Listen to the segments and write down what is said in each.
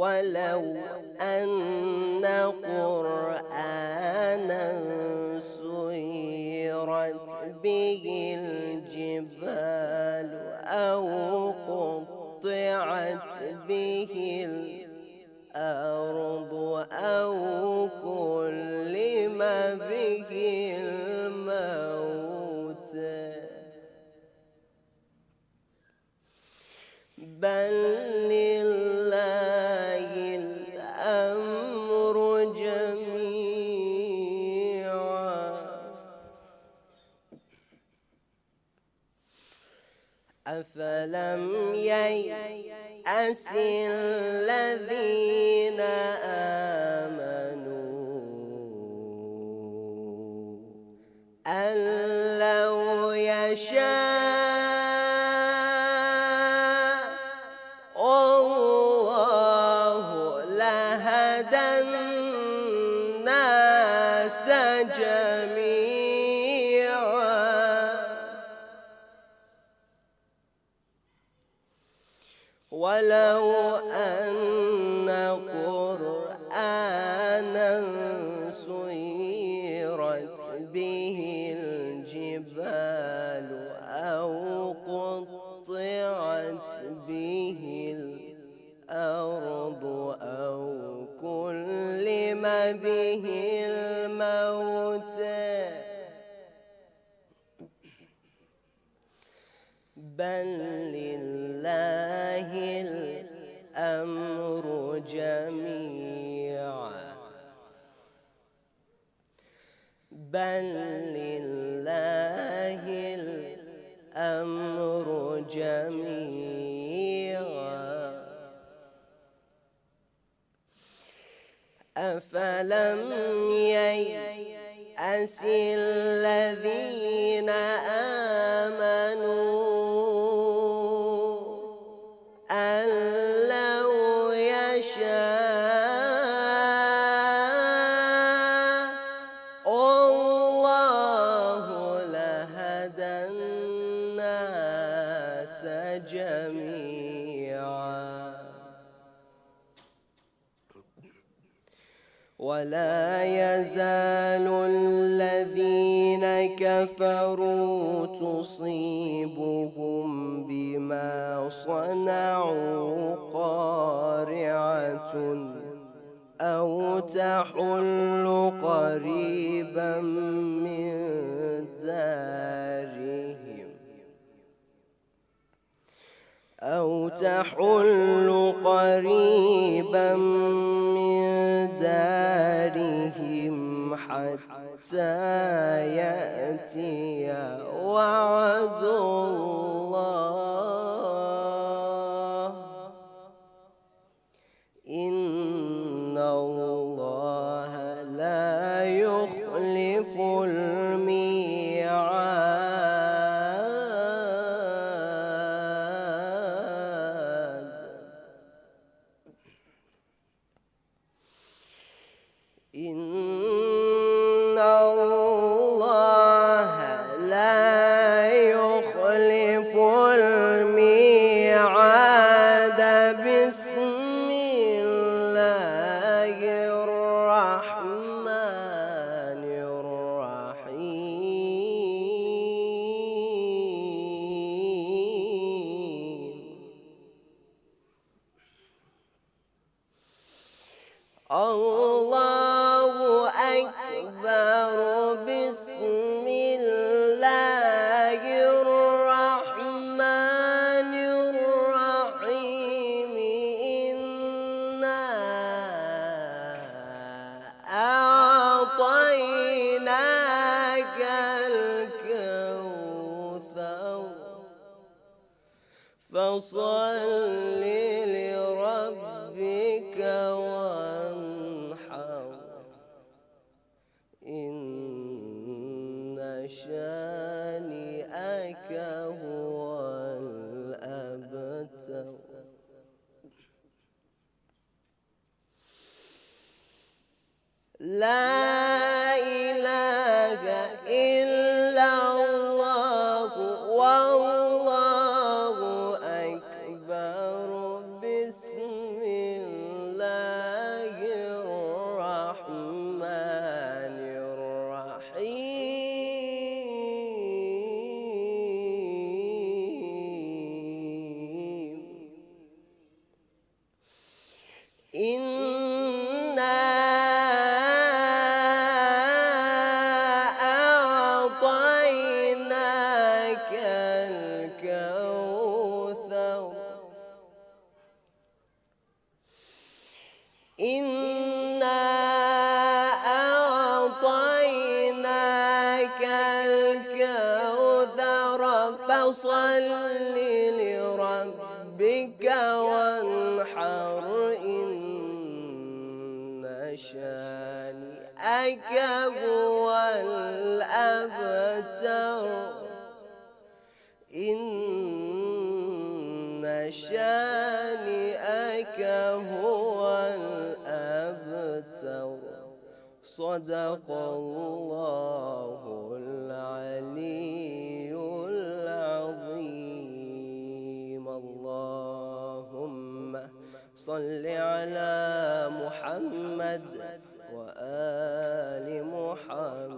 ولو أن قرآنا سيرت به الجبال أو قطعت به الأرض أو كلم به الموت بل لله الأمر جميعا أفلم ييأس الذين آمنوا أن لو يشاء الله لهدى الناس جميعا ولو أن قرآنا سيرت به الجبال أو قطعت به الأرض أو كلم به الموت بل لله الأمر جميعا بل لله الأمر جميعا أفلم ييأس الذين آمنوا أن لو يشاء الله لهدى الناس جميعا ولا يزال الذين كفروا تصيبهم بما صنعوا قارعة أو تحل قريبا من دارهم أو تحل قريبا من دارهم حتى يأتي وعد الله إن الله لا يخلف الميعاد إن الله لا يخلف الميعاد بسم الله الرحمن الرحيم الله أكبر بسم الله الرحمن الرحيم إنا أعطيناك الكوثر فصل لربك وانحر إن شانئك هو الأبتر لا إله إلا الله والله أكبر بسم الله فصل لربك وانحر إن شانئك هو الأبتر إن شانئك هو الأبتر صدق الله العلي العظيم. اللهم صل على محمد وآل محمد.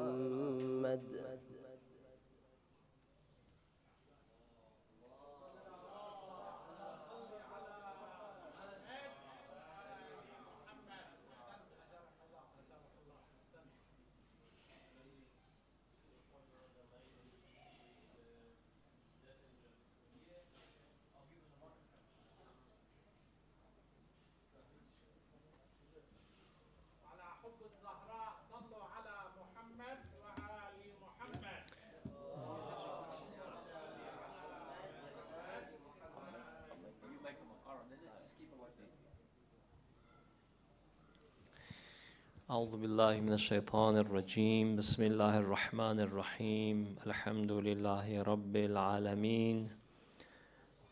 أعوذ بالله من الشيطان الرجيم. بسم الله الرحمن الرحيم. الحمد لله رب العالمين،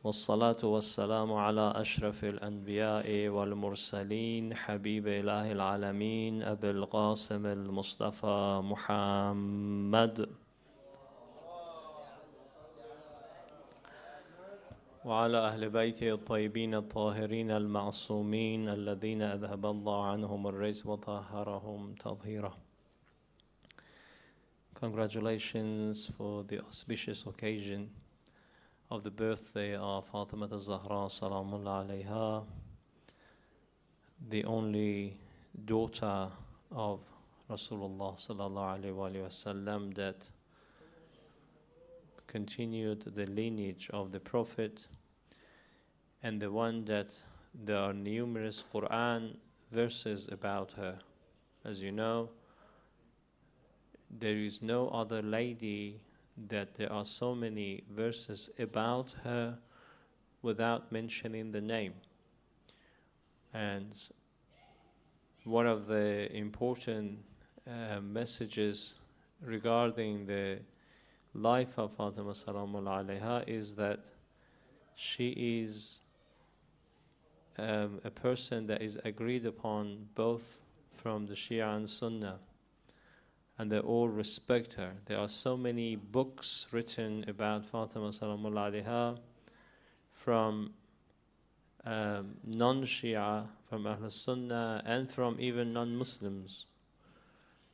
والصلاة والسلام على أشرف الأنبياء والمرسلين، حبيب إله العالمين أبي القاسم المصطفى محمد، وعلى أهل بيته الطيبين الطاهرين المعصومين الذين أذهب الله عنهم الرجس وطهرهم تطهيرا. Congratulations for the auspicious occasion of the birthday of Fatima al-Zahra Salamullah alayha, the only daughter of Rasulullah sallallahu alayhi wa sallam that continued the lineage of the Prophet, and the one that there are numerous Quran verses about her. As you know, there is no other lady that there are so many verses about her without mentioning the name. And one of the important messages regarding the life of Fatima Salamullah alayha is that she is a person that is agreed upon both from the Shia and Sunnah, and they all respect her. There are so many books written about Fatima Salamullah alayha from non-Shia, from Ahl Sunnah, and from even non-Muslims.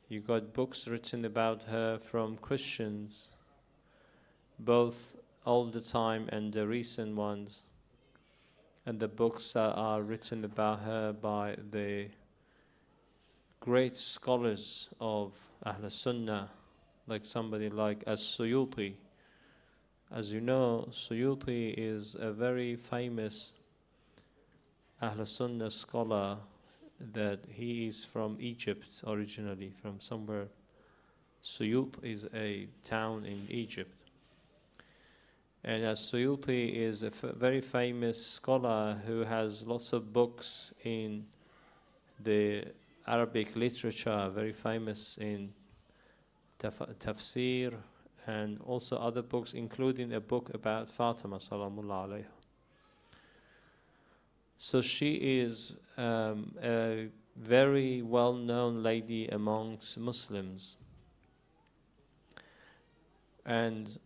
You got books written about her from Christians, both all the time and the recent ones, and the books that are written about her by the great scholars of Ahl Sunnah, like somebody like As-Suyuti. As you know, Suyuti is a very famous Ahl Sunnah scholar, that he is from Egypt originally, from somewhere. Suyut is a town in Egypt. And As-Suyuti is a very famous scholar who has lots of books in the Arabic literature, very famous in tafsir, and also other books, including a book about Fatima Salamullah alayha. So she is a very well-known lady amongst Muslims, and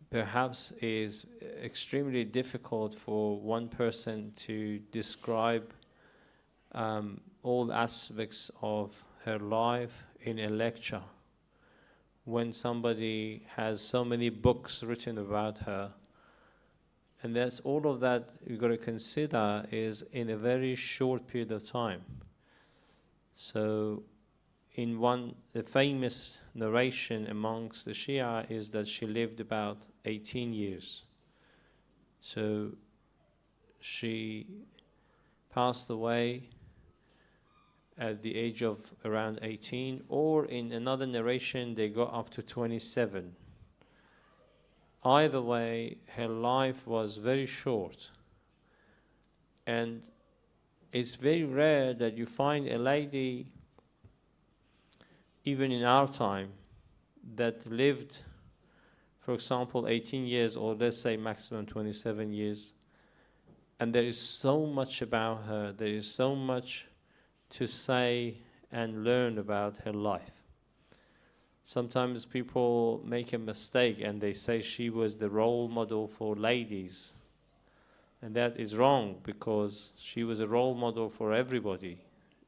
perhaps is extremely difficult for one person to describe all aspects of her life in a lecture when somebody has so many books written about her. And that's all of that you've got to consider is in a very short period of time. So in the famous narration amongst the Shia is that she lived about 18 years. So she passed away at the age of around 18, or in another narration they go up to 27. either way, her life was very short. And it's very rare that you find a lady, even in our time, that lived, for example, 18 years, or let's say maximum 27 years. And there is so much about her, there is so much to say and learn about her life. Sometimes people make a mistake and they say she was the role model for ladies. And that is wrong, because she was a role model for everybody,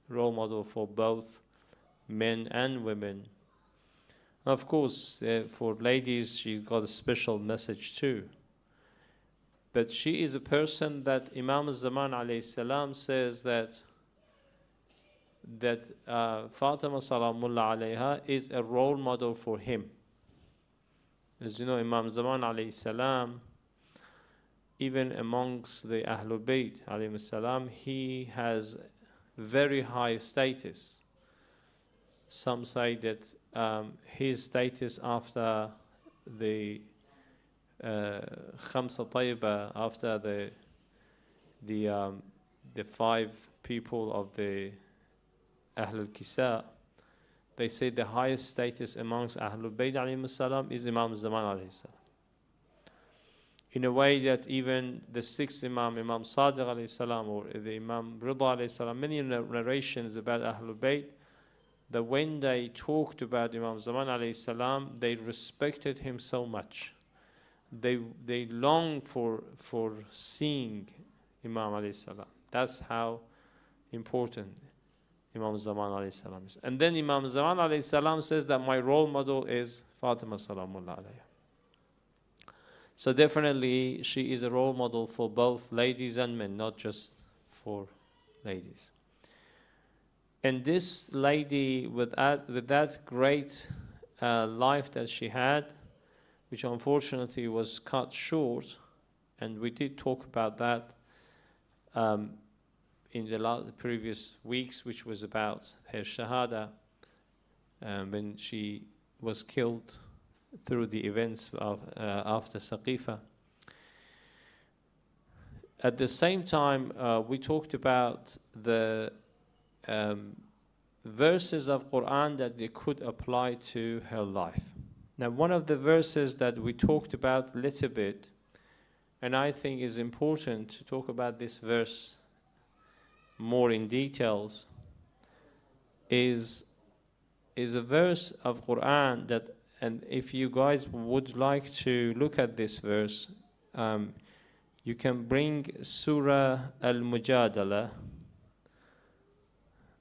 role model for both men and women. Of course, for ladies, she got a special message too. But she is a person that Imam Zaman alayhi salam says that Fatima salamullah alayha is a role model for him. As you know, Imam Zaman alayhi salam, even amongst the Ahlul Bayt alayhi salam, he has very high status. Some say that his status after the Khamsa Tayyiba, after the five people of the Ahlul Kisa, they say the highest status amongst Ahlul Bayt alayhi salam is Imam Zaman alayhi salam. In a way that even the sixth Imam, Imam Sadiq alayhi salam, or the Imam Rida alayhi salam, many narrations about Ahlul Bayt, that when they talked about Imam Zaman alayhi salam, they respected him so much. They longed for seeing Imam alayhi salam. That's how important Imam Zaman alayhi salam is. And then Imam Zaman alayhi salam says that my role model is Fatima salamullah alayha. So definitely she is a role model for both ladies and men, not just for ladies. And this lady, with that great life that she had, which unfortunately was cut short, and we did talk about that in the previous weeks, which was about her shahada, when she was killed through the events of after Saqifa. At the same time, we talked about the verses of Quran that they could apply to her life. Now, one of the verses that we talked about a little bit, and I think is important to talk about this verse more in details, is a verse of Quran that, and if you guys would like to look at this verse, you can bring Surah Al-Mujadala.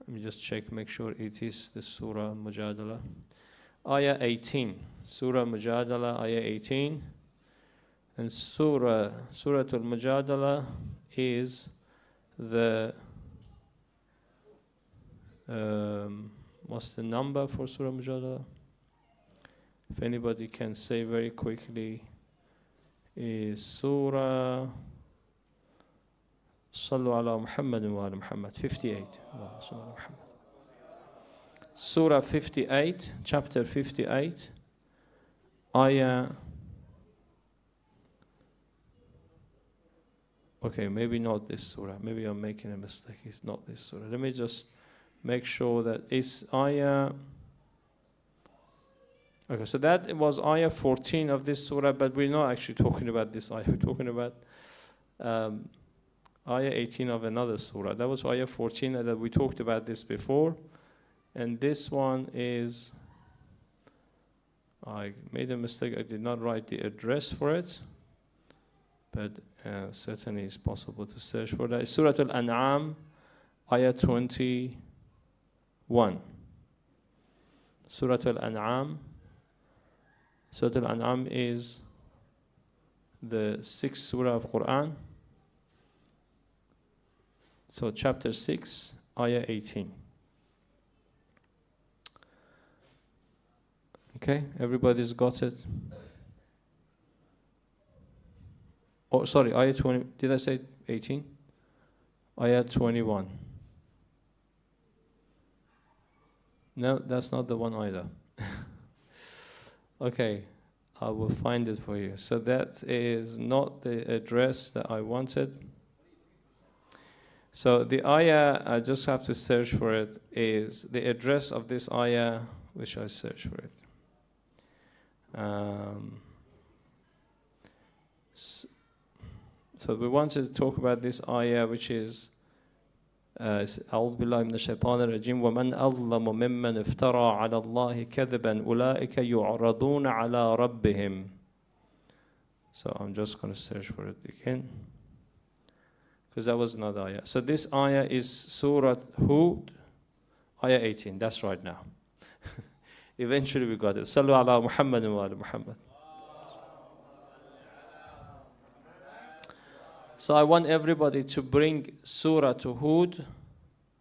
Let me just check, make sure it is the Surah Al-Mujadala. Ayah 18. Surah Al-Mujadala, Ayah 18. And Surah Al-Mujadala is the what's the number for Surah Al-Mujadala? If anybody can say very quickly, is Surah Sallu ala Muhammad wa ala Muhammad 58. Surah 58, chapter 58, ayah. Okay, maybe not this surah. Maybe I'm making a mistake. It's not this surah. Let me just make sure that it's ayah. Okay, so that was ayah 14 of this surah, but we're not actually talking about this ayah. We're talking about ayah 18 of another surah. That was ayah 14 that we talked about this before. And this one is, I made a mistake. I did not write the address for it, but certainly it's possible to search for that. It's Surah Al-An'am, ayah 21. Surah Al-An'am. Surah Al-An'am is the 6th surah of Quran. So chapter 6, ayah 18. Okay, everybody's got it. Oh, sorry, ayah 20. Did I say 18? Ayah 21. No, that's not the one either. Okay, I will find it for you. So that is not the address that I wanted. So the ayah, I just have to search for it, is the address of this ayah, which I search for it. So we wanted to talk about this ayah, which is أعوذ بالله من الشيطان الرجيم ومن أظلم ممن افترى على الله كذبا أولئك يعرضون على ربهم. So I'm just going to search for it again, because that was another ayah. So this ayah is Surah Hud, ayah 18. That's right now. Eventually we got it. Sallu ala Muhammad wa ala Muhammad. So I want everybody to bring Surah to Hud,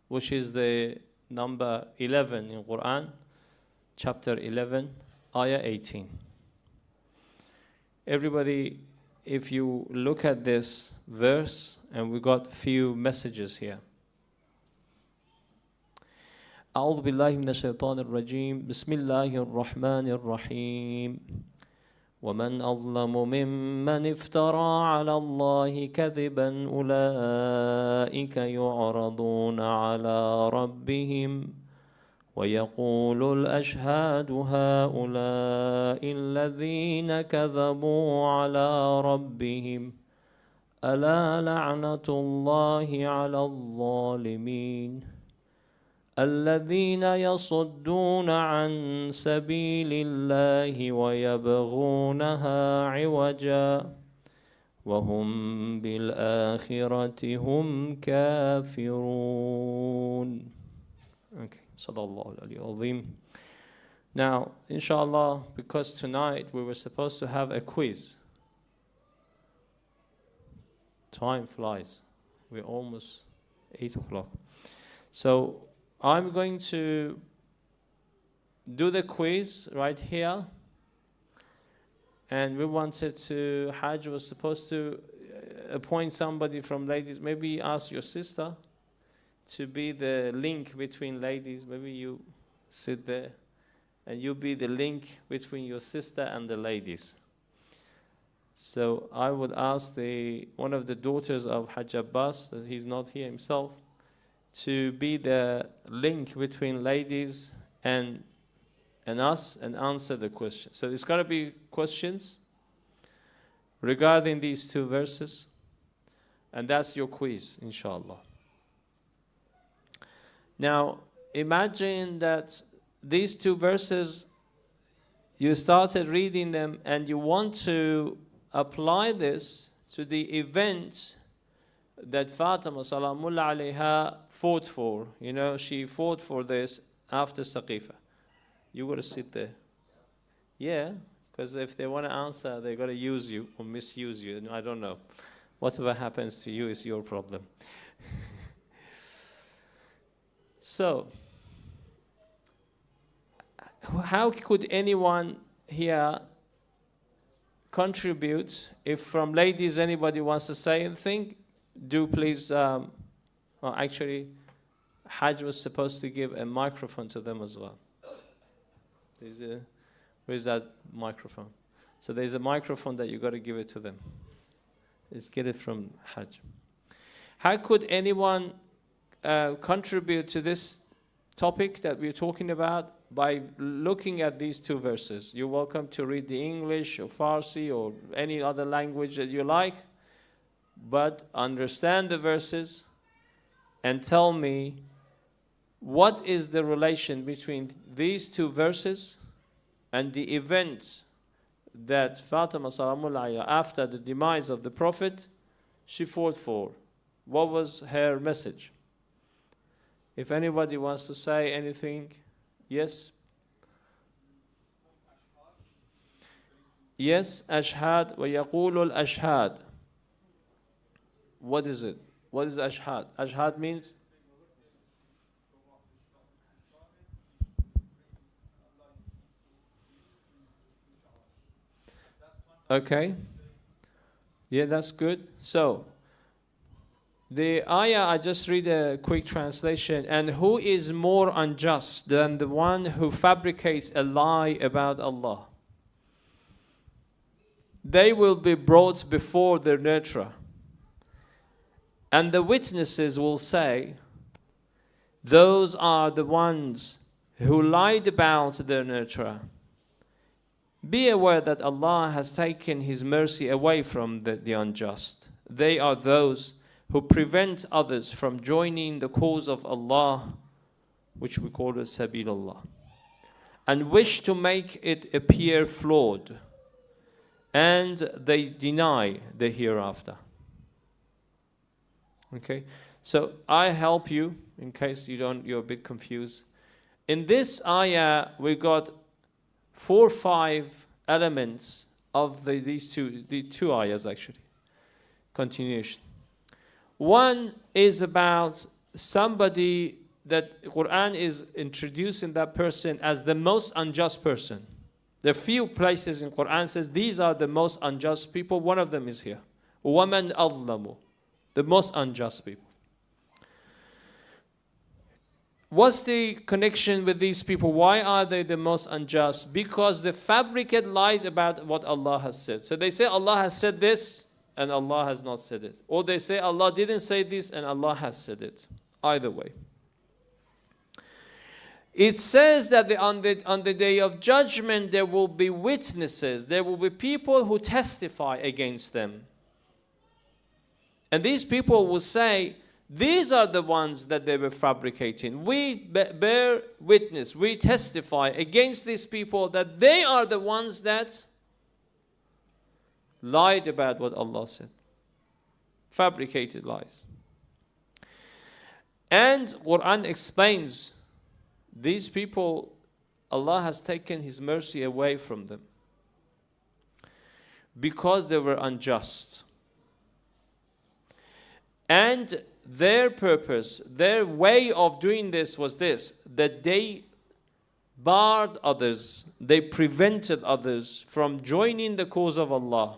which is the number 11 in Quran, chapter 11, ayah 18. Everybody, if you look at this verse, and we got few messages here. أعوذ بالله من الشيطان الرجيم بسم الله الرحمن الرحيم ومن أظلم ممن افترى على الله كذبا أولئك يعرضون على ربهم ويقول الأشهاد هؤلاء الذين كذبوا على ربهم ألا لعنة الله على الظالمين الذين يصدون عن سبيل الله ويبغونها عوجا وهم بالآخرة هم كافرون. Okay, صدق الله العلي العظيم. Now, inshallah, because tonight we were supposed to have a quiz. Time flies. We're almost 8 o'clock. So I'm going to do the quiz right here. And we wanted to, Hajj was supposed to appoint somebody from ladies. Maybe ask your sister to be the link between ladies. Maybe you sit there and you be the link between your sister and the ladies. So I would ask one of the daughters of Hajj Abbas, that he's not here himself, to be the link between ladies and us and answer the question. So there's got to be questions regarding these two verses, and that's your quiz, inshallah. Now, imagine that these two verses, you started reading them and you want to apply this to the event that Fatima Salamullah alayha fought for. You know, she fought for this after Saqifa. You got to sit there. Yeah, because if they want to answer, they're going to use you or misuse you. I don't know. Whatever happens to you is your problem. So, how could anyone here contribute? If from ladies anybody wants to say anything, do please. Actually, Hajj was supposed to give a microphone to them as well. Where's that microphone? So there's a microphone that you got to give it to them. Let's get it from Hajj. How could anyone contribute to this topic that we're talking about by looking at these two verses? You're welcome to read the English or Farsi or any other language that you like, but understand the verses and tell me what is the relation between these two verses and the event that Fatima Salamullah after the demise of the Prophet she fought for. What was her message? If anybody wants to say anything, yes? Yes, ashhad wa yaqulu al-ashhad. What is it? What is ashhad? Ashhad means? Okay. Yeah, that's good. So, the ayah, I just read a quick translation. And who is more unjust than the one who fabricates a lie about Allah? they will be brought before their nurturer. And the witnesses will say, those are the ones who lied about their nurturer. Be aware that Allah has taken His mercy away from the unjust. They are those who prevent others from joining the cause of Allah, which we call it Sabilullah, and wish to make it appear flawed, and they deny the hereafter. Okay, so I help you in case you're a bit confused. In this ayah, we got 4 or 5 elements of the two ayahs actually. Continuation. One is about somebody that Quran is introducing that person as the most unjust person. There are few places in Quran says these are the most unjust people. One of them is here. وَمَنْ أَظْلَمُ, the most unjust people. What's the connection with these people? Why are they the most unjust? Because they fabricate lies about what Allah has said. So they say Allah has said this and Allah has not said it. Or they say Allah didn't say this and Allah has said it. Either way. It says that on the day of judgment there will be witnesses. There will be people who testify against them. And these people will say, these are the ones that they were fabricating. We bear witness, we testify against these people that they are the ones that lied about what Allah said. Fabricated lies. And Quran explains these people, Allah has taken His mercy away from them because they were unjust. And their purpose, their way of doing this was this, that they barred others, they prevented others from joining the cause of Allah.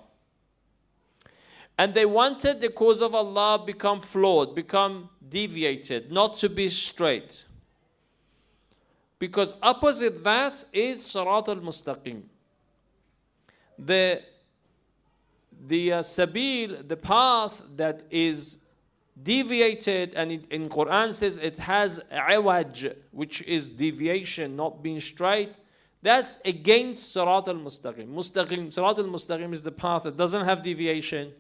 And they wanted the cause of Allah become flawed, become deviated, not to be straight. Because opposite that is Sirat al-Mustaqim. The sabil, the path that is deviated, and in Quran says it has iwaj, which is deviation, not being straight. That's against Sirat al-Mustaqim. Sirat al-Mustaqim is the path that doesn't have deviation,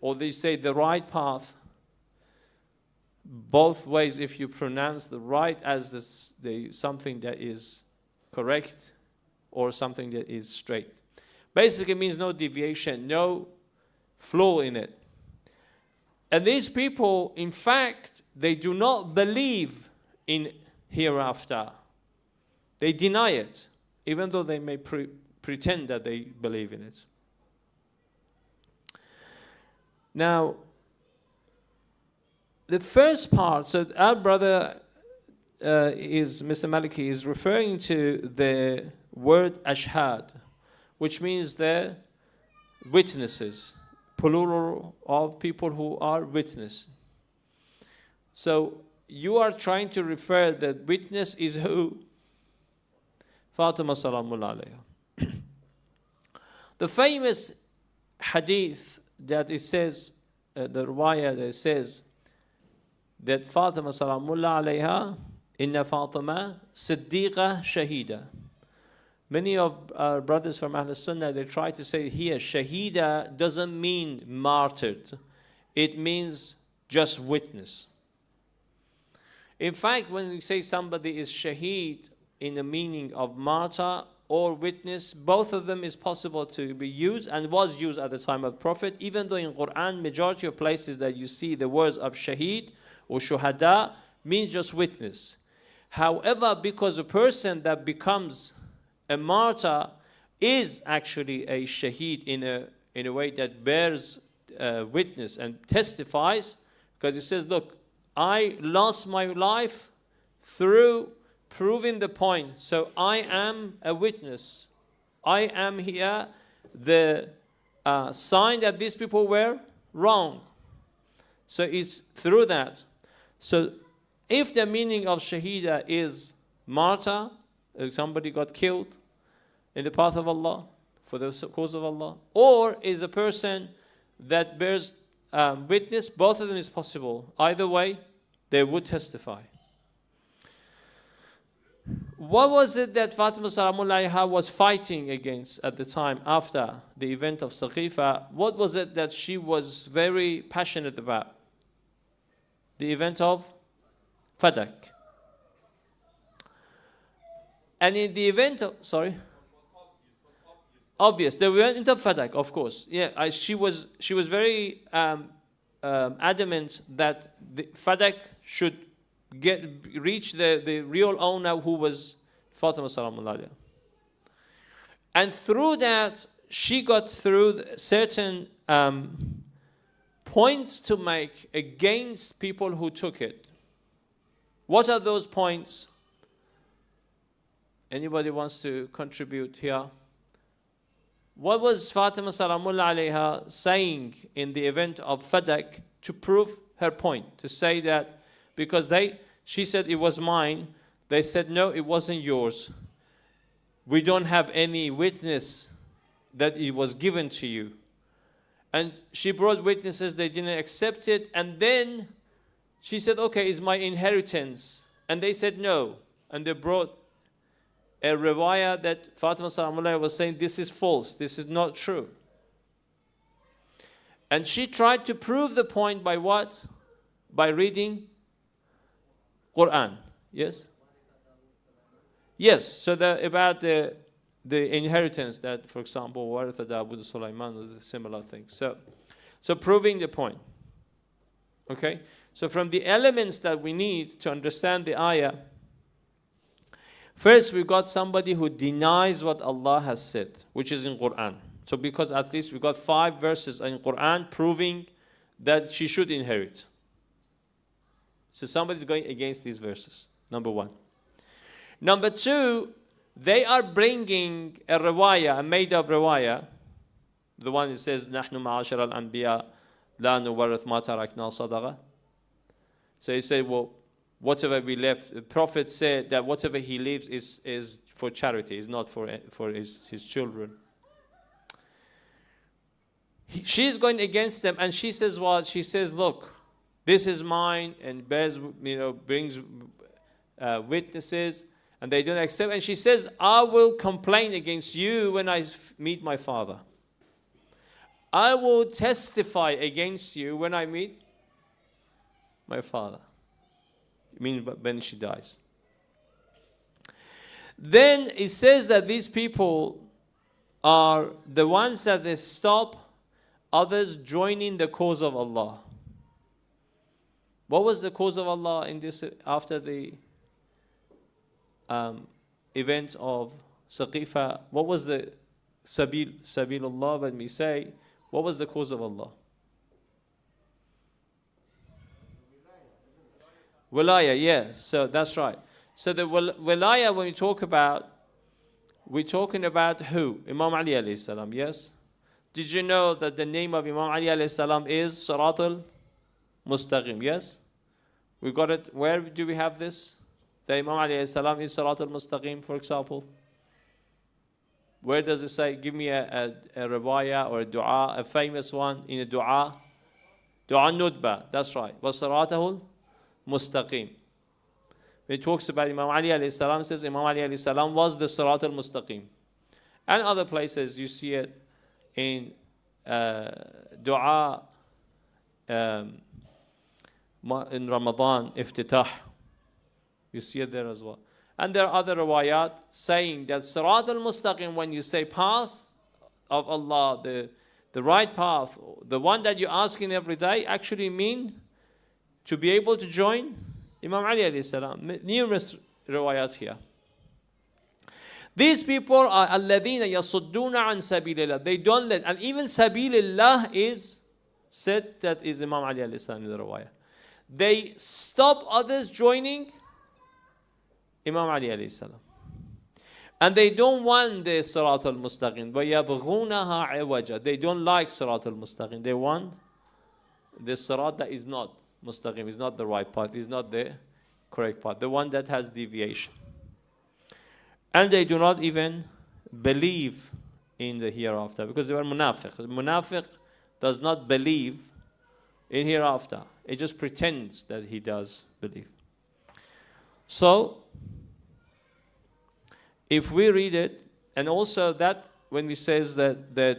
or they say the right path. Both ways, if you pronounce the right as something that is correct or something that is straight. Basically means no deviation, no flaw in it. And these people, in fact, they do not believe in hereafter. They deny it, even though they may pretend that they believe in it. Now, the first part, so our brother Mr. Maliki is referring to the word ashhad, which means the witnesses, plural of people who are witness. So you are trying to refer that witness is who? Fatima Salamullah alayha. The famous hadith that it says, the riwayah that says that Fatima Salamullah alayha, inna Fatima Siddiqa Shahida. Many of our brothers from Ahl Sunnah, they try to say here, Shahida doesn't mean martyred. It means just witness. In fact, when we say somebody is shaheed in the meaning of martyr or witness, both of them is possible to be used and was used at the time of the Prophet, even though in Quran, majority of places that you see the words of shaheed or shuhada means just witness. However, because a person that becomes a martyr is actually a shaheed in a way that bears witness and testifies, because it says, look, I lost my life through proving the point, so I am a witness. I am here the sign that these people were wrong. So it's through that. So if the meaning of shahida is martyr, if somebody got killed in the path of Allah for the cause of Allah, or is a person that bears witness. Both of them is possible. Either way, they would testify. What was it that Fatima Salamullahi was fighting against at the time after the event of Saqifa? What was it that she was very passionate about? The event of Fadak. And in the event of, sorry? Obvious. The event of Fadak, of course. Yeah, she was very adamant that the Fadak should reach the real owner, who was Fatima Salamullahi. And through that, she got through certain points to make against people who took it. What are those points? Anybody wants to contribute here? What was Fatima Salamullahi saying in the event of Fadak to prove her point? To say that because she said it was mine, they said no, it wasn't yours. We don't have any witness that it was given to you. And she brought witnesses, they didn't accept it. And then she said, okay, it's my inheritance. And they said no. And they brought a riwayah that Fatima Salamullahi was saying, this is false, this is not true. And she tried to prove the point by what? By reading Quran. Yes? Yes, so about the inheritance that, for example, Waratha Dawood Sulaiman was a similar thing. So proving the point. Okay? So from the elements that we need to understand the ayah, first we got somebody who denies what Allah has said, which is in Quran. So because at least we got 5 verses in Quran proving that she should inherit. So somebody's going against these verses, number 1. Number 2, they are bringing a riwayah, a made-up riwayah, the one that says, نَحْنُ مَعَاشَرَ الْأَنْبِيَاء لَا نُوَرِّثْ مَا تَرَكْنَا صَدَقَةً. So he said, well, whatever we left, the Prophet said that whatever he leaves is for charity, is not for his children. She's going against them, and she says what? She says, look, this is mine, and bears, brings witnesses, and they don't accept. And she says, I will complain against you when I meet my father. I will testify against you when I meet my father. I mean, when she dies. Then it says that these people are the ones that they stop others joining the cause of Allah. What was the cause of Allah in this after the events of Saqifa? What was the Sabilullah, when we say, what was the cause of Allah? Wilaya, yes. So that's right. So the wilaya, when we talk about, we're talking about who? Imam Ali alayhi salam, yes? Did you know that the name of Imam Ali alayhi salam is Siratul Mustaqim, yes? We got it. Where do we have this? The Imam Ali alayhi salam is Siratul Mustaqim, for example. Where does it say? Give me a riwayah or a dua, a famous one in a dua. Dua Nudba, that's right. وَصِرَاطَهُ Mustaqim. When it talks about Imam Ali alayhi salam, says Imam Ali alayhi salam was the Sirat al-Mustaqim. And other places you see it in dua in Ramadan, Iftitah. You see it there as well. And there are other riwayat saying that Sirat al-Mustaqim, when you say path of Allah, the right path, the one that you're asking every day, actually mean to be able to join Imam Ali alayhi salam. Numerous riwayat here. These people are alladhina yasudduna an sabilillah. They don't let, and even sabilillah is said that is Imam Ali alayhi salam in the riwayah. They stop others joining Imam Ali alayhi salam. And they don't want the Sirat al-Mustaqim. وَيَبْغُونَهَا عِوَجًا. They don't like Sirat al-Mustaqim. They want the Sirat that is not Mustaqim, is not the right path, is not the correct path, the one that has deviation. And they do not even believe in the hereafter, because they were munafiq. Munafiq does not believe in hereafter. It just pretends that he does believe. So, if we read it, and also that when we says that the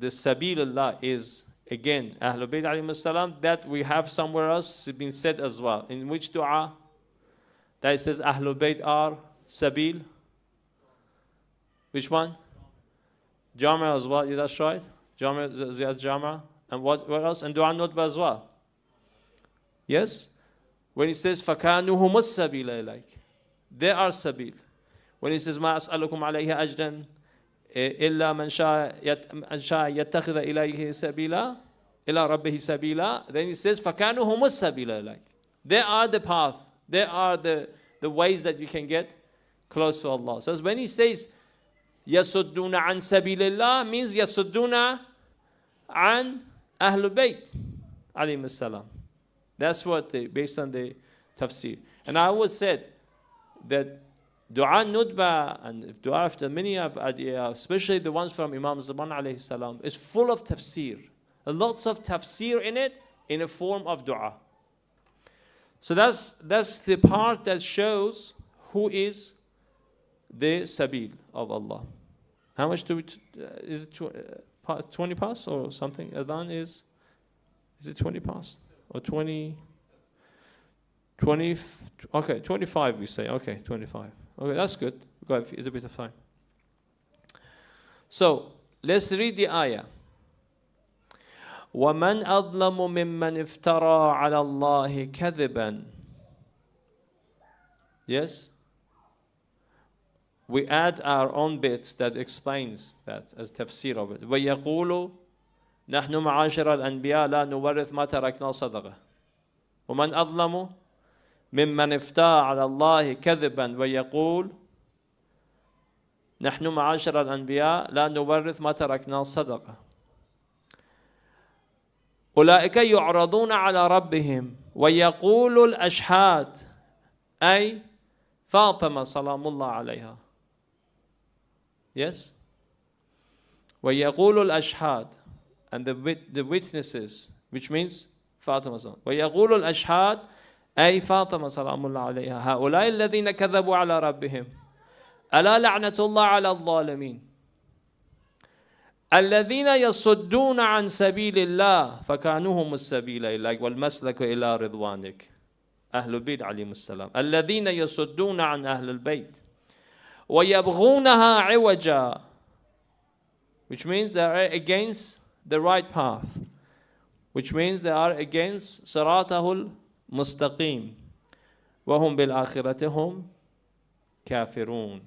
Sabilullah is again Ahlul Bayt alayhim salam, that we have somewhere else been said as well. In which dua? That it says Ahlul Bayt are Sabil. Which one? Jama as well. Yeah, that's right. Jama, Ziyad Jama. And what else? And Dua Nutba as well. Yes? When it says فَكَانُهُمُ السَّبِيلَ إِلَيْكَ, they are Sabil. When it says مَا أَسْأَلُكُمْ عَلَيْهِ أَجْرًا إِلَّا مَنْ شَاءَ يَتَّخِذَ إِلَيْهِ سَبِيلًا إِلَى رَبِّهِ سَبِيلًا. Then it says فَكَانُهُمُ السَّبِيلَ إِلَيْكَ. They are the path. They are the ways that you can get close to Allah. So when he says يَسُدُّونَ عَنْ سَبِيلِ اللَّهِ, means يَسُدُّونَ عَنْ Ahlul Bayt alayhim salam. That's what based on the tafsir. And I always said that Dua Nudba and Dua after many of Adiyah, especially the ones from Imam Zaman alayhi salam, is full of tafsir. Lots of tafsir in it in a form of dua. So that's the part that shows who is the Sabil of Allah. How much do we, is it 20 past or something? Adhan is it 20 past? Or 20, okay, 25 we say, okay, 25. Okay, that's good. We've got a little bit of time. So, let's read the ayah. وَمَنْ أَظْلَمُ مِمَّنْ افْتَرَى عَلَى اللَّهِ كَذِبًا. Yes? We add our own bits that explains that as tafsir of it. وَيَقُولُ نَحْنُ مَعَاشِرَ الْأَنْبِيَاء لَا نُوَرِثْ مَا تَرَكْنَا صَدَقَةً وَمَنْ أَظْلَمُ مِمَّنْ افْتَرَى عَلَى اللَّهِ كَذِبًا وَيَقُولُ نحن معاشر الأنبياء لا نورث ما تركنا صدقة أولئك يعرضون على ربهم ويقول الأشهاد أي فاطمة سلام الله عليها. Yes? ويقول الأشهاد, and the witnesses, which means Fatima salam. ويقول الأشهاد أي فاطمة سلام الله عليها هؤلاء الذين كذبوا على ربهم ألا لعنة الله على الظالمين الذين يصدون عن سبيل الله فكانوهم السبيل إليك والمسلك إلى رضوانك أهل البيت عليهم السلام الذين يصدون عن أهل البيت ويبغونها عوجا, which means they are against the right path, which means they are against صراطه المستقيم وهم بالآخرة هم كافرون.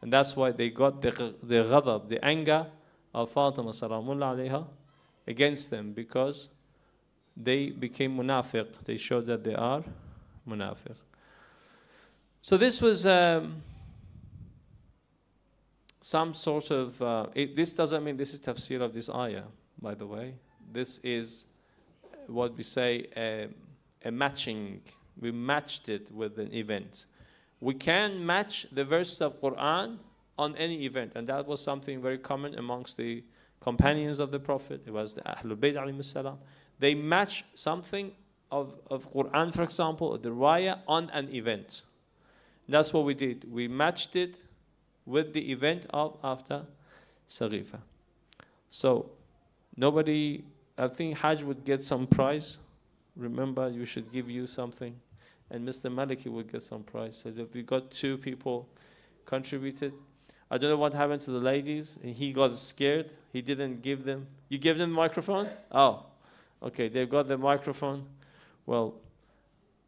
And that's why they got the ghadab, the anger of Fatima salamullah alayha against them, because they became munafiq. They showed that they are munafiq. So this was some sort of, this doesn't mean this is tafsir of this ayah, by the way. This is what we say a matching. We matched it with an event. We can match the verses of Quran on any event, and that was something very common amongst the companions of the Prophet. It was the Ahlul Bayt alayhim salam. They match something of Quran, for example, the raya, on an event. That's what we did. We matched it with the event of after Saghifa. So nobody, I think Hajj would get some prize. Remember, you should give you something. And Mr. Maliki would get some prize. So that we got 2 people contributed. I don't know what happened to the ladies. And he got scared. He didn't give them. You gave them the microphone? Oh, okay. They've got the microphone. Well,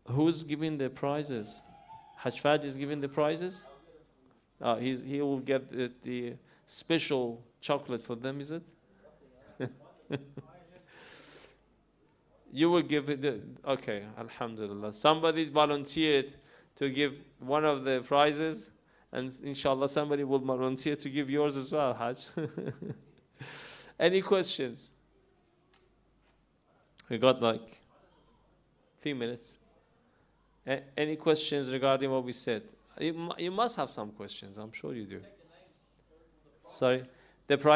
who's giving the prizes? Hajj Fad is giving the prizes? He will get the special chocolate for them, is it? You will give it, okay, alhamdulillah. Somebody volunteered to give one of the prizes, and inshallah somebody will volunteer to give yours as well, Hajj. Any questions? We got like a few minutes. Any questions regarding what we said? You must have some questions, I'm sure you do. Sorry? The price